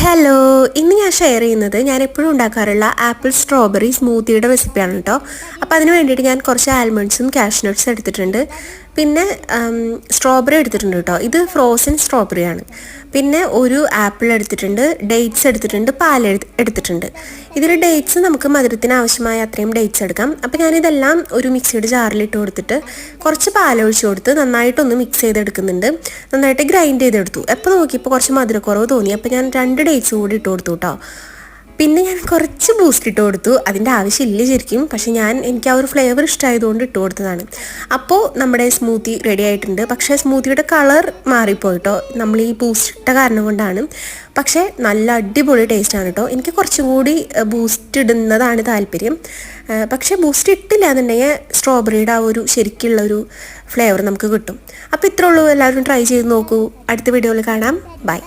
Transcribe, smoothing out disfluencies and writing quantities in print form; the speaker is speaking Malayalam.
ഹലോ, ഇന്ന് ഞാൻ ഷെയർ ചെയ്യുന്നത് ഞാൻ എപ്പോഴും ഉണ്ടാക്കാറുള്ള ആപ്പിൾ സ്ട്രോബെറി സ്മൂത്തിയുടെ റെസിപ്പിയാണ് കേട്ടോ. അപ്പോൾ അതിന് വേണ്ടിയിട്ട് ഞാൻ കുറച്ച് ആൽമണ്ട്സും കാഷ്നട്ട്സും എടുത്തിട്ടുണ്ട്. പിന്നെ സ്ട്രോബെറി എടുത്തിട്ടുണ്ട് കേട്ടോ. ഇത് ഫ്രോസൺ സ്ട്രോബെറിയാണ്. പിന്നെ ഒരു ആപ്പിൾ എടുത്തിട്ടുണ്ട്, ഡേറ്റ്സ് എടുത്തിട്ടുണ്ട്, പാൽ എടുത്തിട്ടുണ്ട്. ഇതിൽ ഡേറ്റ്സ് നമുക്ക് മധുരത്തിന് ആവശ്യമായ അത്രയും ഡേറ്റ്സ് എടുക്കാം. അപ്പോൾ ഞാനിതെല്ലാം ഒരു മിക്സിയുടെ ജാറിലിട്ട് കൊടുത്തിട്ട് കുറച്ച് പാലൊഴിച്ച് കൊടുത്ത് നന്നായിട്ടൊന്ന് മിക്സ് ചെയ്തെടുക്കുന്നുണ്ട്. നന്നായിട്ട് ഗ്രൈൻഡ് ചെയ്തെടുത്തു. എപ്പോൾ നോക്കിയപ്പോൾ കുറച്ച് മധുരക്കുറവ് തോന്നി. അപ്പോൾ ഞാൻ 2 ഡേറ്റ്സ് കൂടി ഇട്ട് കൊടുത്തു കേട്ടോ. പിന്നെ ഞാൻ കുറച്ച് ബൂസ്റ്റ് ഇട്ട് കൊടുത്തു. അതിൻ്റെ ആവശ്യമില്ല ശരിക്കും, പക്ഷെ എനിക്ക് ആ ഒരു ഫ്ലേവർ ഇഷ്ടമായതുകൊണ്ട് ഇട്ട് കൊടുത്തതാണ്. അപ്പോൾ നമ്മുടെ സ്മൂത്തി റെഡി ആയിട്ടുണ്ട്. പക്ഷേ സ്മൂത്തിയുടെ കളർ മാറിപ്പോയിട്ടോ, നമ്മൾ ഈ ബൂസ്റ്റ് ഇട്ട കാരണം കൊണ്ടാണ്. പക്ഷേ നല്ല അടിപൊളി ടേസ്റ്റാണ് കേട്ടോ. എനിക്ക് കുറച്ചും കൂടി ബൂസ്റ്റ് ഇടുന്നതാണ് താല്പര്യം. പക്ഷേ ബൂസ്റ്റ് ഇട്ടില്ല എന്നുണ്ടെങ്കിൽ സ്ട്രോബെറിയുടെ ആ ഒരു ശരിക്കുള്ളൊരു ഫ്ലേവർ നമുക്ക് കിട്ടും. അപ്പോൾ ഇത്രേ ഉള്ളൂ. എല്ലാവരും ട്രൈ ചെയ്ത് നോക്കൂ. അടുത്ത വീഡിയോയിൽ കാണാം. ബൈ.